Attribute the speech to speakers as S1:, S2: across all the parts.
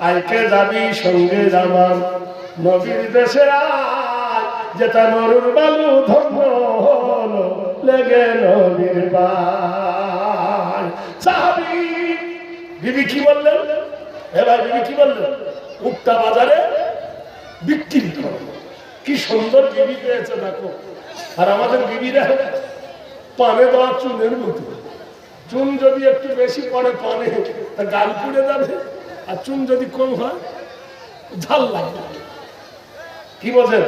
S1: আইকে যাবি সঙ্গে যাবাম নবীর দেশে আয় যেটা মরুর বালু ধন্য হলো লেগে নবীর পায়। সাহাবী বিবি কি বললেন? এবার বিবি কি বললেন? উটটা বাজারে বিক্রি করো। কি সুন্দর বিবি পেয়েছে দেখো। আর আমাদের বিবিরা পানে দেওয়া চুনের মতো, চুন যদি একটু বেশি পড়ে পানে তা গাল পুড়ে যাবে, আর চুন যদি কম হয় ঝাল লাগবে। কি বলছেন?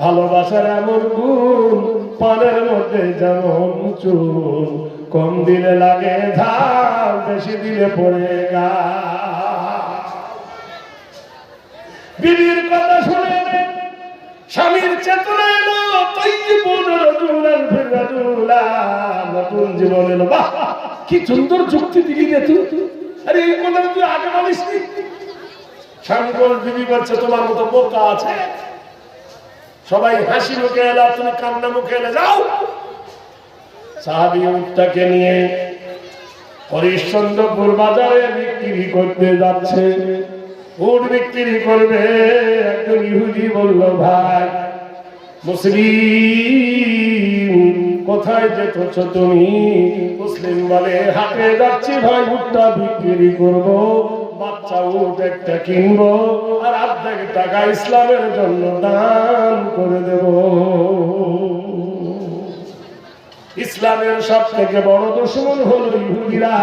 S1: ভালোবাসার এমন গুণ পানের মধ্যে যেমন চুন, কম দিলে লাগে ঝাল, বেশি দিলে পড়ে গা। বিবির কথা শুনে স্বামীর চেতনা এলো, নতুন জীবন এলো। বাহ, কি সুন্দর যুক্তি দিলি রে তুই। আরে এই কথা তুই আগে বলিস নি। স্বামী বল, বিবি বলছে তোমার মতো বোকা আছে? সবাই হাসি মুখে এলা, তুমি কান্না মুখে এলে, যাও। সাহাবী উটটাকে নিয়ে হরিশ্চন্দ্রপুর বাজারে বিক্রি করতে যাচ্ছে। উট বিক্রি করবে। একজন ইহুদি বলল, ভাই মুসলিম কোথায় যেতেছ তুমি? মুসলিম বলে, হাটে যাচ্ছি ভাই, উটটা বিক্রি করব, বাচ্চা উট একটা কিনবো, আর অর্ধেক টাকা ইসলামের জন্য দান করে দেব। ইসলামের সব থেকে বড় দুশমন হলো ইহুদিরা।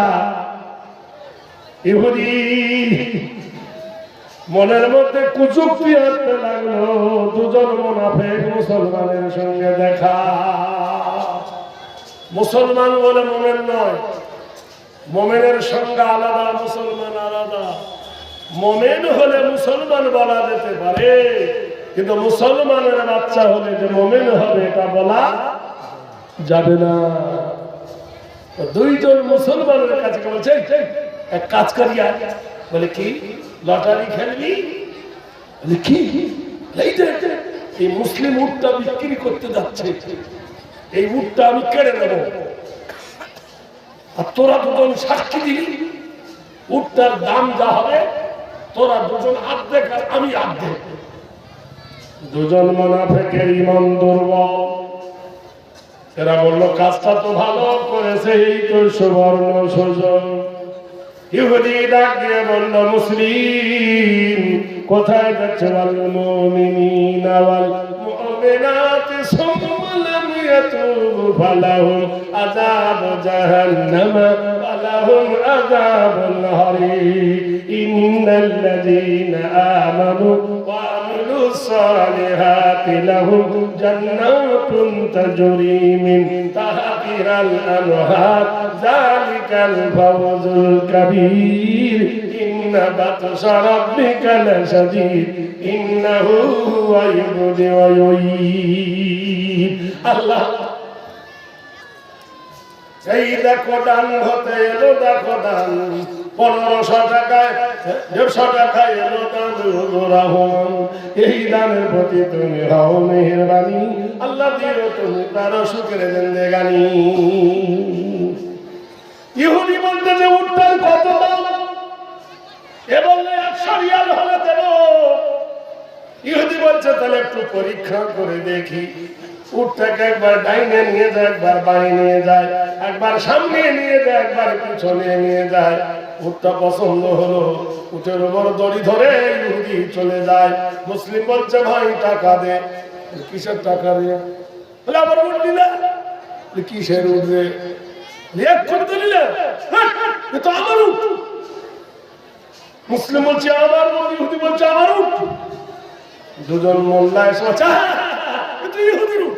S1: ইহুদি মনের মধ্যে কুচুক্তি আসতে লাগলো। দুজন মুনাফিক মুসলমানের সঙ্গে দেখা। মুসলমান বলে মুমিন নয়, মুমিনের সঙ্গে আলাদা, মুসলমান আলাদা। মুমিন হলে মুসলমান বলা যেতে পারে, কিন্তু মুসলমানের বাচ্চা হলে যে মুমিন হবে এটা বলা যাবে না। দুইজন মুসলমানের কাছে বলছে, এক কাজ করি। বলে কি? লটারি খেলবি? বলে কি? এই মুসলিম উটটা বিক্রি করতে যাচ্ছে, এই উটটা আমি কেড়ে নেব, আর তোরা দুজন সাক্ষী দিবি। উটটার দাম যা হবে তোরা দুজন অর্ধেক আর আমি অর্ধেক। দুজন মুনাফিকের ঈমান দুর্বল। এরা বলল, কাজটা তো ভালো করেছে, এই তো সুবর্ণ সুযোগ। ইহুদি ডাক দিয়ে বলল, মুসলিম কোথায় যাচ্ছে? ওয়াল মুমিনিনা ওয়াল মুমিনাতি সুম্মা লাম ইয়াতুবু ফালাহুম আযাবু জাহান্নাম ওয়া লাহুম আযাবুল হারিক। ইন্নাল্লাযীনা আমানু ওয়া আমিলুস সালিহাতি লাহুম জান্নাতুন তাজরি মিন তাহতিহাল আনহার যালিকাল ফাওজুল কাবীর। ইন্না বাতশা রাব্বিকা লাশাদীদ ইন্নাহু হুয়া ইবদি ওয়া ইউঈদ। আল্লাহ, এই দেখো দান হতে এলো, দেখো দান 1500 টাকায় 150 টাকায় এলো দান। রহমান, এই দানের প্রতি তুমি হও মেহেরবানি। আল্লাহ দিও তুমি তার সুখের জিন্দেগানি। ইহুদি বলতে যে উটটার কত দাম, এবং 100 রিয়াল হলে দেব। ইহুদি বলছে, তাহলে একটু পরীক্ষা করে দেখি। উটটাকে একবার ডাইনে নিয়ে যায়, একবার বাঁয়ে নিয়ে যায়, একবার সামনে নিয়ে যায়, একবার পিছনে নিয়ে যায়। উটটা পছন্দ হলো, উটের উপর দড়ি ধরে ইহুদি চলে যায়। মুসলিম বলছে, ভাই টাকা দে। কিসের টাকা রে? বলে, আবার উট দিলে। কিসের উট রে? এক করতে নিলে, তো আমার উট। মুসলিম বলছে আমার উট, ইহুদি বলছে আমার উট। দুজন মোল্লা এসে বলছে, ইহুদির উট।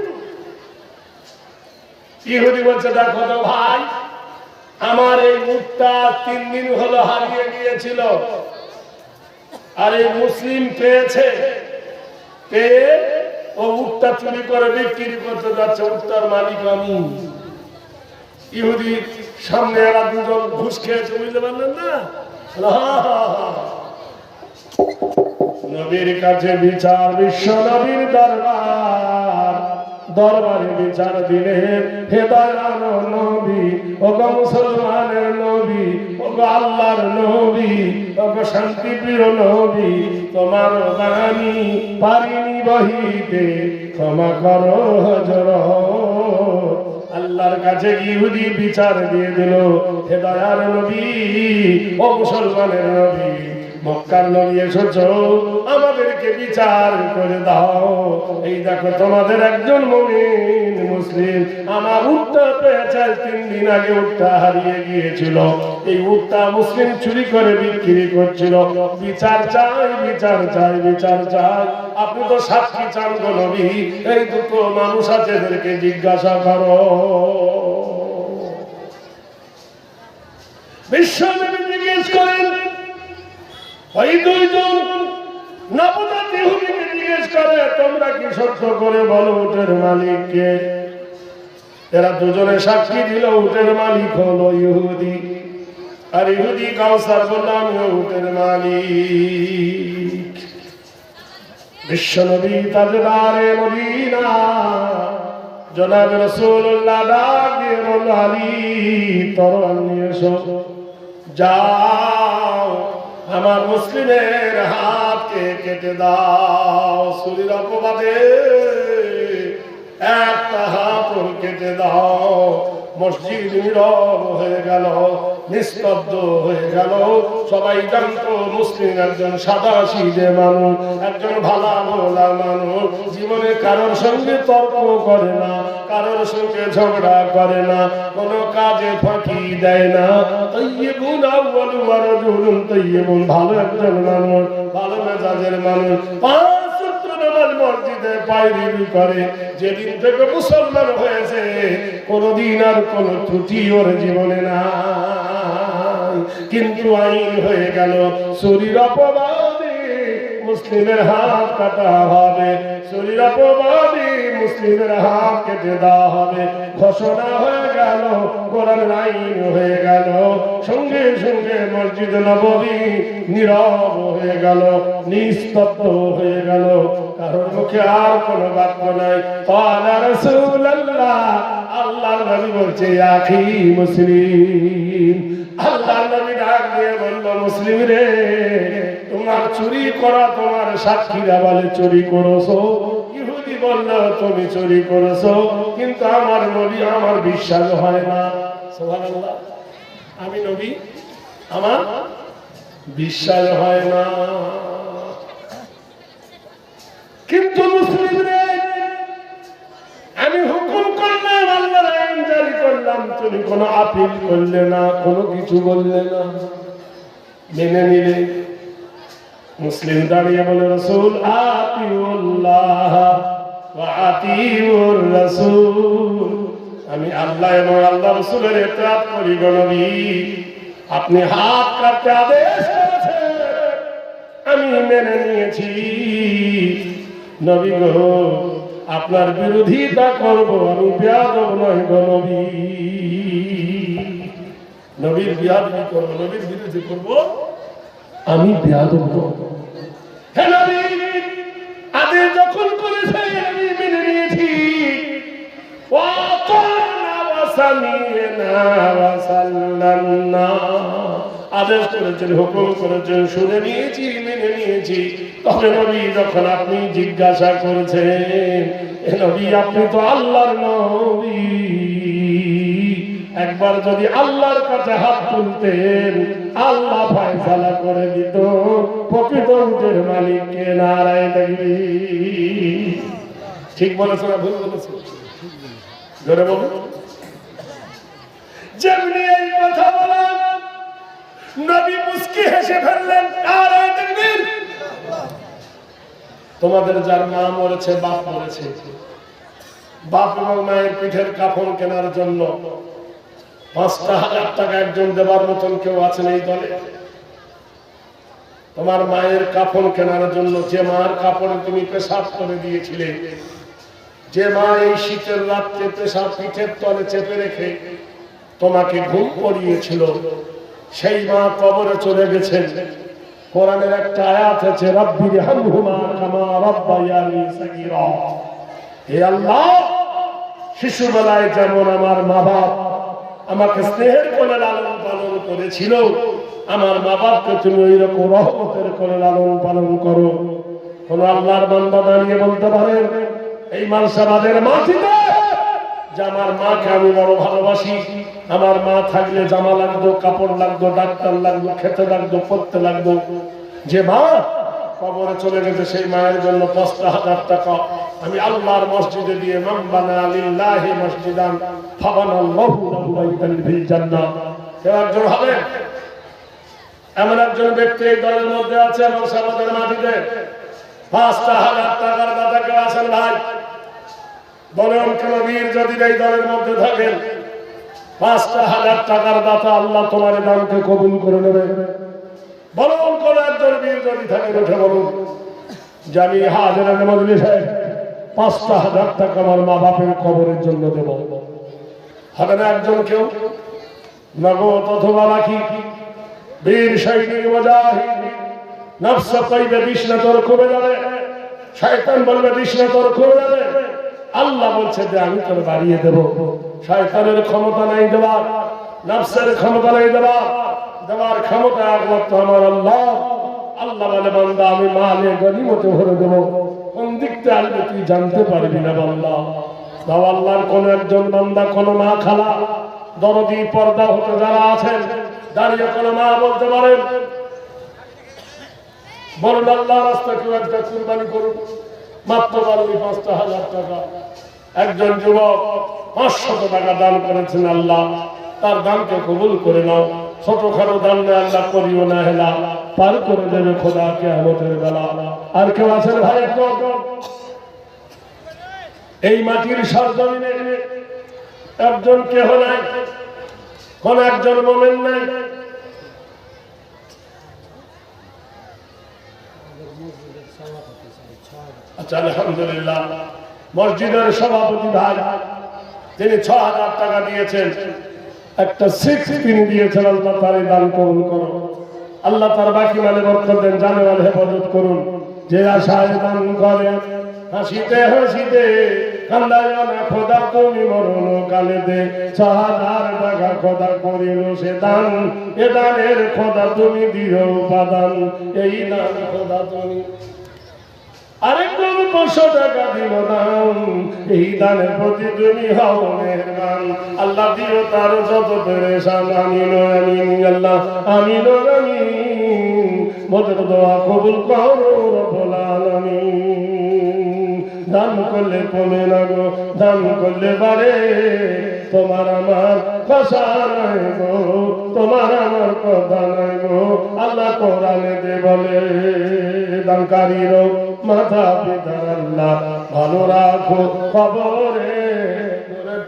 S1: ইহুদি বলছে, দেখো তো ভাই, আমার এই উটটা 3 দিন হলো হারিয়ে গিয়েছিল, আর এই মুসলিম পেয়েছে, পেয়ে ও উটটা চুরি করে বিক্রি করতে যাচ্ছে। উটটার মালিক আমি। ইহুদি সামনে এরা দুজন ঘুষ খেয়েছে, বুঝতে পারলেন না? নবীর কাছে বিচার, বিশ্ব নবীর দরবার। দরবারে বিচার দিলেন। হে দয়ার নবী, ওগো মুসলমানের নবী, ওগো আল্লাহর নবী, ওগো শান্তিপ্রিয় নবী, তোমার বাণী পারিনি বহিতে, ক্ষমা করো হযরত। আল্লাহর কাছে ইহুদি বিচার দিয়ে দিল, হে দয়ার নবী, ও মুসলমানের নবী, মক্কার নবী এসেছো, আমাদেরকে বিচার করে দাও। এই দেখো তোমাদের একজন মুমিন মুসলিম আমার উটটা পেয়েছে, 3 দিন আগে উটটা হারিয়ে গিয়েছিল। এই উটটা মুসলিম চুরি করে বিক্রি করছিল। বিচার চাই, বিচার চাই, বিচার চাই। আপনি তো সাক্ষী চান গো নবী, এই দুটো মানুষ আছে, এদেরকে জিজ্ঞাসা করো। বিশ্বনবী জিজ্ঞেস করেন, ওই দুইজন নবজাত ইহুদিকে জিজ্ঞেস করে, তোমরা কি সত্য করে বলো উটের মালিক কে? এরা দুজনে সাক্ষী দিল, উটের মালিক হলো ইহুদি। আর ইহুদি কাউসার বলল, আমিও উটের মালিক। বিশ্বনবী তাজদারে মদিনা জনাব রাসূলুল্লাহ ডাক দিয়ে বলল, আলী তরবারি নিয়ে এসো, যাও আমার মুসলিমের হাতকে কেটে দাও। ছুরির অপবাদে একটা হাত কেটে দাও। মসজিদ নীরব হয়ে গেল, নিস্তব্ধ হয়ে গেল। সবাই জানতো মুসলিম একজন সাদা সিধে মানুষ, একজন ভালা ভোলা মানুষ, জীবনে কারোর সঙ্গে তর্ক করে না, কারোর সঙ্গে ঝগড়া করে না, কোনো কাজে ফাঁকি দেয় না। তাইয়্যিবুন আউয়ালু ওয়া রাজুলুন তাইয়্যিবুন, ভালো একজন মানুষ, ভালো মেজাজের মানুষ, 5 ওয়াক্ত নামাজ মসজিদে পায়রি করে। যেদিন থেকে মুসলমান হয়েছে কোনদিন আর কোন ত্রুটি ওর জীবনে নাই। কিন্তু আইন হয়ে গেল, চুরির অপবাদে মুসলিমের হাত কাটা হবে, চুরির অপবাদে মুসলিমের হাত কেটে দেওয়া হবে। ঘোষণা হয়ে গেল, কোরআনের আইন হয়ে গেল। সঙ্গে সঙ্গে মসজিদ নববী নীরব হয়ে গেল, নিস্তব্ধ হয়ে গেল। কারোর মুখে আর কোনো বাক্য নাই। ক্বালা রাসূলুল্লাহ, আল্লাহর নবী বলছে, আখি মুসলিম। আল্লাহর নবী ডাক দিয়ে বলল, মুসলিম রে, তোমার চুরি করা তোমার সাক্ষীরা বলে চুরি করেছো। ইহুদি বলল, তুমি চুরি করেছো, কিন্তু আমার নবী, আমার বিশ্বাস হয় না। সুবহানাল্লাহ, আমি নবী, আমার বিশ্বাস হয় না। কিন্তু মুসলিম রে, আমি হুকুম করলাম, আল্লাহর আইন জারি করলাম, তুমি কোনো আপিল করলে না, কোনো কিছু বললে না, মেনে নিলে। মুসলিম দাঁড়িয়ে বলে, রাসূল আতিউল্লাহ ওয়া আতিউর রাসূল, আমি আল্লাহ এবং আল্লাহ রাসূলের ইতাআত করি গো নবী। আপনি হাত কাটতে আদেশ করেছেন, আমি মেনে নিয়েছি। নবী গো, আপনার বিরোধিতা করব, আমি বেয়াদব নয় গো নবী। নবীর বিরোধিতা করব, নবীর বিরোধী করব, আমি বেয়াদব নয়। হে নবী, আদেশ যখন করেছেন আমি মেনে নিয়েছি। ওয়াতানা ওয়া সামি'না ওয়া সাল্লামনা, আদেশ করেছেন, হুকুম করেছেন, শুনে নিয়েছি, মেনে নিয়েছি। তবে নবী, যখন আপনি জিজ্ঞাসা করেছেন, হে নবী, আপনি তো আল্লাহর নবী, একবার যদি আল্লাহর কাছে হাত তুলতেন, আল্লাহ ফয়সালা করে দিত প্রকৃত উটের মালিককে। নারায়ে তাকবীর। ঠিক বলেছো না ভুল বলেছো? জোরে বলো। যেমনি এই কথা বললাম, নবী মুস্কি হেসে ফেললেন। নারায়ে তাকবীর। তোমাদের যার মা মরেছে, বাপ মরেছে, বাপ এবং মায়ের পিঠের কাফন কেনার জন্য 5,000 টাকা একজন দেবার মতন কেউ আছেন এই দলে? তোমার মায়ের কাফন কেনার জন্য, যে মার কাপড়ে তুমি পেশাব করে দিয়েছিলে, যে মা এই শীতের রাত্রে পেশাব পিঠের তলে চেপে রেখে তোমাকে ঘুম পড়িয়েছিল, সেই মা কবরে চলে গেছেন। কোরআনের একটা আয়াত আছে, রব্বিরহামহুমা কামা রাব্বায়ানি সাগীরা। হে আল্লাহ, শিশুবেলায় যেমন আমার মা বাপ আমাকে স্নেহের কোলে লালন পালন করেছিল, আমার মা বাপকে তুমি ওই রকম রহমতের কোলে লালন পালন করো। কোন আল্লাহর বান্দা দাঁড়িয়ে বলতে পারেন এই মালসাবাদের মাটিতে যে আমার মাকে আমি বড় ভালোবাসি, আমার মা থাকলে জামা লাগতো, কাপড় লাগতো, ডাক্তার লাগতো, খেতে লাগতো, পড়তে লাগতো। যে মা কবরে চলে গেছে সেই মায়ের জন্য ৫০০০ টাকা আমি আল্লাহর মসজিদে দিয়ে মান বানা লিল্লাহি মসজিদান ফাবানাল্লাহু লাহু বাইতান ফিল জান্নাহ। কেউ একজন হবে এমন একজন ব্যক্তি এই দলের মধ্যে আছে মালসাবাদের মাটিতে ৫০০০ টাকার দাতা কেউ আছেন ভাই? বলেন কোন বীর যদি এই দলের মধ্যে থাকেন ৫০০০ টাকার দাতা আল্লাহ তোমার দানকে কবুল করে নেবে। বলুন কোন একজন বীর যদি থাকেন উঠে বলুন যে আমি হাজিরা মজলিসে ৫০০০ টাকা আমার মা বাপের কবরের জন্য দেব। হবে না একজন কেউ? নগদ অথবা বাকি বীর সৈনিক মুজাহিদ নফস কইবে বিষ্ণু তোর কমে যাবে, শয়তান বলবে বিষ্ণু তোর কমে যাবে। আল্লাহ বলছে যে আমি তোর বাড়িয়ে দেব। শয়তানের ক্ষমতা নাই দেওয়ার, নফসের ক্ষমতা নাই দেওয়ার ক্ষমতা একমাত্র আমার আল্লাহ। আল্লাহ বলে বান্দা আমি মালে গনিমতে ভরে দেব, কোন দিকতে আসবে তুই জানতে পারবি না বান্দা। দাও আল্লাহর কোন একজন বান্দা, কোন মা খালা দরদি পর্দা হতে যারা আছেন দাঁড়িয়ে কোন মা বলতে পারেন বলুন আল্লাহর রাস্তায় কেউ একটা কুরবানি করুন, মাত্র পারবি ৫০০০ টাকা। একজন যুবক ৫০০ টাকা দান করেছেন, আল্লাহ তার দানকে কবুল করে নাও। ছোটখাটো দান আল্লাহ করিও না হেলা, পার করে দেবে খোদা কিয়ামতের বেলা। আর কেউ আছেন ভাই? এই মাটির সরজমিনে একজন কেহ নাই, কোন একজন মোমেন নাই। আচ্ছা আলহামদুলিল্লাহ, মসজিদের সভাপতি ভাই তিনি ৬০০০ টাকা দিয়েছেন, একটা সিক্স তিনি দিয়েছেন। আল্লাহ তার দান কবুল করো, আল্লাহ তার বাকি মানে বরকত দেন, জানে মানে হেফাজত করুন। যে আশায় দান করে হাসিতে হাসিতে কান্দায় না খোদা তুমি মরণ কালে দে ৬০০০ টাকা খোদা করিল সে দান, এ দানের খোদা তুমি দিও উপাদান, এই দান খোদা তুমি আরেকজন ৫০০ টাকা দিল দান, এই দানের প্রতি তুমি হও মেহেরবান। আল্লাহ দিও তার যত পেরেশান, আমিন আমিন আল্লাহ আমিন আমিন। মোদের দোয়া কবুল করো রব্বুল আলামিন। দান করলে কমে না গো, দান করলে বাড়ে, তোমার আমার কথা নাই গো, তোমার আমার কথা নাই গো। আল্লাহ কোরআনে দে বলে দানকারীর মাথা পিতার আল্লাহ ভালো রাখো খবরে,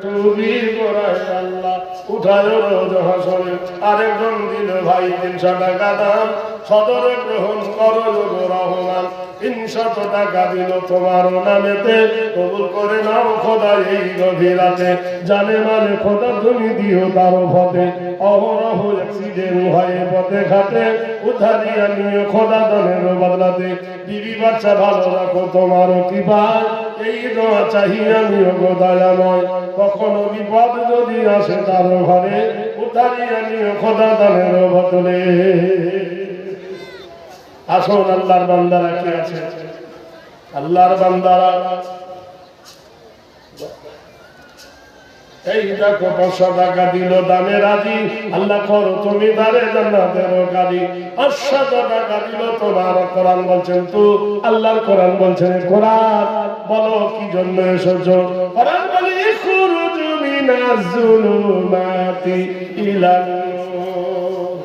S1: টুবি গোড়ায় আল্লাহ উঠায় রোজ হাসরে। আরেকজন দিল ভাই ৩০০ টাকা দাম, সদরে গ্রহণ করো রহমান। ৩০০ টাকা দিল তোমার নামেতে, কবুল করে নাও খোদা এই গভীরাতে। জানে মানে খোদা তুমি দিও তার পথে, অহরহ অ্যাক্সিডেন্ট হয় পথে ঘাটে, উদ্ধারিয়া নিয়ে খোদা দানের বদলাতে। বিবি বাচ্চা ভালো রাখো তোমার কৃপায়, এই দোয়া চাহি আমিও গো দয়াময়। কখনো বিপদ যদি আসে তার ঘরে, উদ্ধারিয়া নিয়ে খোদা দানের বদলে। আসুন আল্লাহর বান্দারা কে আছে? আল্লাহর বান্দারা এই দেখো ৫০০ টাকা দিল দানে রাজি, আল্লাহ করো তুমি দারে জান্নাতের কাজী। ৫০০ টাকা দিল তোমার কোরআন বলছেন তো, আল্লাহর কোরআন বলছেন কোরআন বলো কি জন্য এসেছো? কোরআন বলে ইখরুজু মিনাজ যুলুমাতি ইলান নূর।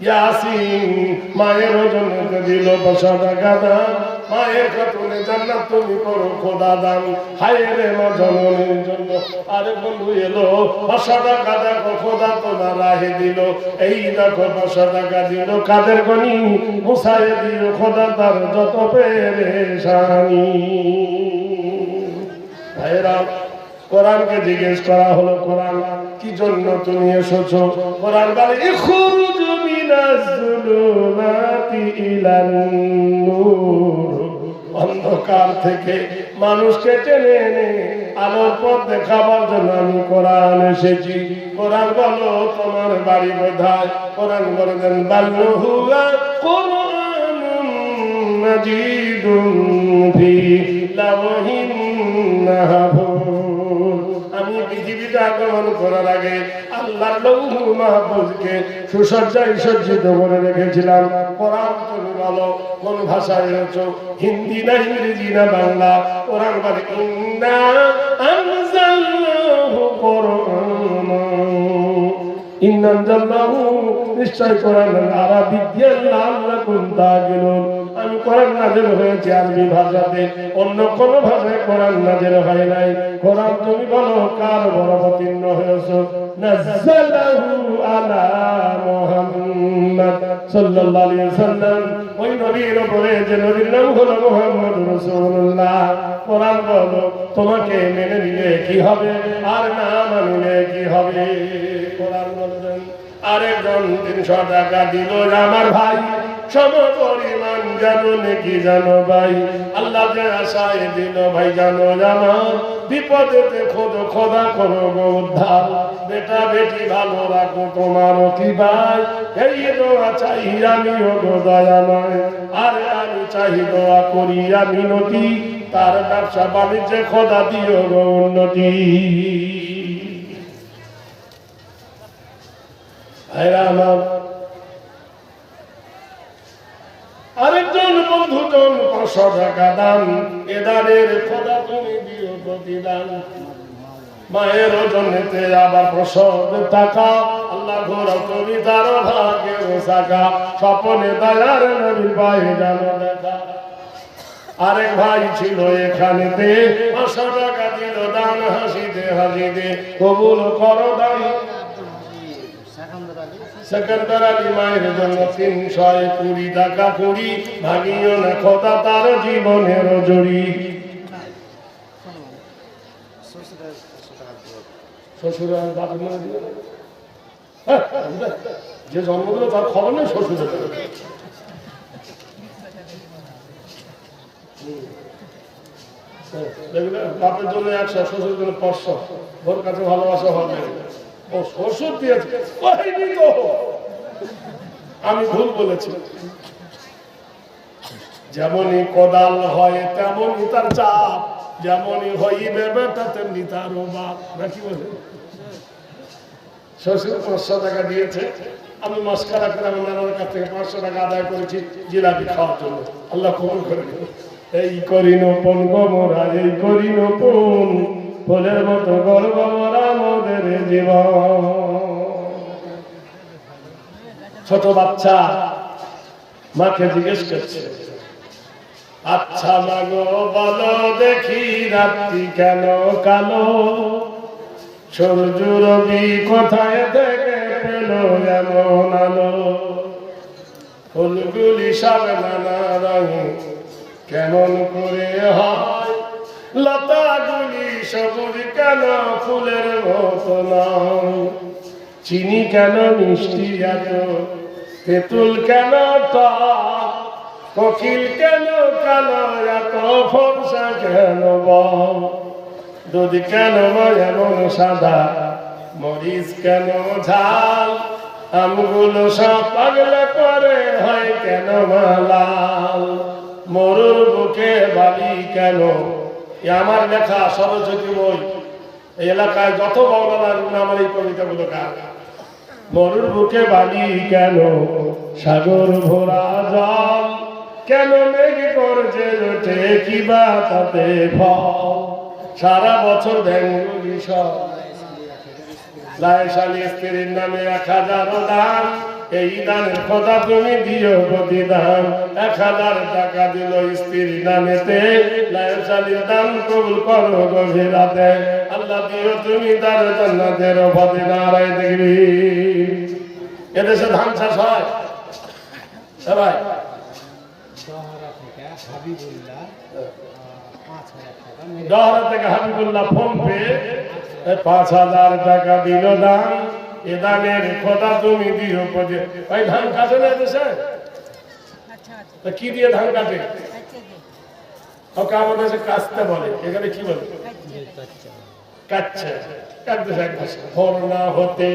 S1: ইয়াসিন মায়ের জন্য দিল ৫০০ টাকা দান, মায়ের খাতুনে জান্নাত তুমি করো খোদা দান। হায় রে মা জননীর জন্য আরে বন্ধু এলো ৫০০ টাকা দেখো খোদা তোমার রাহে দিল। এই দেখো ৫০০ টাকা দিল কাদের গনি, মুসায়ে দিল খোদা তার যত পেরেশানি। ভাইরা কোরআনকে জিজ্ঞেস করা হলো কোরআন কি জন্য তুমি এসেছো? কোরআন বলে ইখরুজু মিনাজ যুলুমাতি ইলান নূর, অন্ধকার থেকে মানুষকে টেনে এনে আলোর পথ দেখাবার জন্য আমি কোরআন এসেছি। কোরআন বলো তোমার বাড়ি কোথায়? কোরআন বলেন বাল্লুহুয়া কোরআনুম মাজিদুন ফি লাওহিন মাহফুজ। আমি পৃথিবীতে আগমন করার আগে আল্লাহর লৌহুল মাহফুজকে সুসজ্জায় সজ্জিত করে রেখেছিলাম। কোরআন তুমি বলো কোন ভাষায় রয়েছে? হিন্দি না ইংরেজি না বাংলা? কোরআন বলে ইন্না আনজালনাহু কোরআনান, ইন্না আনজালনাহু নিশ্চয় কোরআন আরাবিয়্যান লাআল্লাকুম তা'কিলুন। আমি কোরআন নাযিল হয়েছে আরবি ভাষাতে, অন্য কোন ভাষায় কোরআন নাযিল হয় নাই। কোরআন তুমি বলো কার উপর অবতীর্ণ হয়েছে? নাযালাহু আলা মুহাম্মদ সাল্লাল্লাহু আলাইহি ওয়াসাল্লাম, ওই নবীর উপরে যে নবীর নাম হলো মুহাম্মদুর রাসূলুল্লাহ। কোরআন বলো তোমাকে মেনে নিলে কি হবে আর না মানলে কি হবে? কোরআন বলেন আরেকজন 300 টাকা দিল আমার ভাই, সম পরিমাণ জানো নাকি জানো ভাই? আল্লাহ যে আশায় দিল ভাই জানো জানো, বিপদেতে খোদা করো উদ্ধার, বেটা বেটি ভালো রাখো তোমার কি ভাই? এই দোয়া চাই আমি ও দয়াময়, আর আমি চাই দোয়া করি আমি নতি, তার ব্যবসা বাণিজ্যে খোদা দিও গো উন্নতি। ভাইরা আমার, আরেকজন বন্ধুজন 500 টাকা দান, এ দানের খোদা তুমি দিও প্রতিদান। মায়ের ওজনেতে আবার 500 টাকা, আল্লাহ ঘোরা তুমি তার ভাগ্যের শাখা, স্বপনে দয়ার নবীর পায়ে জানো দেখা। আরেক ভাই ছিল এখানেতে 500 টাকা দিল দান, হাসিতে হাসিতে কবুল করো দান। সেকেন্দার আলী মায়ের জন্য 320 টাকা কুড়ি, ভাগিও না খোদা তার জীবনের জড়ি। শ্বশুরের বাপের নামে দিল, যে জন্ম দিল তার খবর নেই শ্বশুরের। বাপের জন্য 100, শ্বশুরের জন্য 500, ওর কাছে ভালোবাসা হবে। ও শ্বশুর দিয়েছে, আমি ভুল বলেছি। যেমনই কোদাল হয় তেমনই তার চাপ, যেমনই হইবে বেটা তেমনি তার বাপ, নাকি বলে? শ্বশুর 500 টাকা দিয়েছে, আমি মস্কারা করে আমার নানার কাছ থেকে 500 টাকা আদায় করেছি জিলাপি খাওয়ার জন্য। আল্লাহ কবুল করে দিল। এই করি নোপন গোমরা, এই করি নোপন, ফুলের মতো গর্ব মোরা মোদের জীবন। ছোট বাচ্চা মাকে জিজ্ঞেস করছে, আচ্ছা মাগো বলো দেখি রাত্রি কেন কালো, সূর্য রবি কোথায় থেকে পেল এমন আলো, ফুলগুলি সব নানা রঙে কেমন করে হয়, লতাগুলি সবুজ কেন ফুলের মতো নয়, চিনি কেন মিষ্টি এত, তেঁতুল কেন টক, কোকিল কেন কালো এত ফর্সা কেন বল, দুধ কেন এমন সাদা, মরিচ কেন ঝাল, আমগুলো সব পাগলা করে হয় কেন লাল, মরুর বুকে বালি কেন। আমার লেখা সরস্বতী বই, এই এলাকায় যত বাংলার আমার এই কবিতাগুলো গান। মরুর বুকে বালি কেন, সাগর ভরা জল কেন, মেঘ করছে ওঠে কিবা তাতে ফল, সারা বছর ব্যাঙ্গুলি সব লায়সালি স্ত্রীর নামে 1000 দান, এই দানের কথা তুমি দিও প্রতিদান। 1000 টাকা দিল স্ত্রীর নামেতে, লায়সালির দান কবুল করো গভীর রাতে, আল্লাহ দিও তুমি তার জান্নাতের পথে নারায় দেখবি। এদেশে ধান চাষ হয় সবাই। দহরা থেকে হাবিবুল্লাহ ফোন পে 5000 টাকা দিল দান, এ দানের কথা তুমি দিও পদে। ভাই ধান কাটে না দেশে, কি দিয়ে ধান কাটে? ওকে আমাদের দেশে কাস্তে বলে, এখানে কি বলে? কাচ্চা। এক দেশে এক ভাষা। ভর না হতে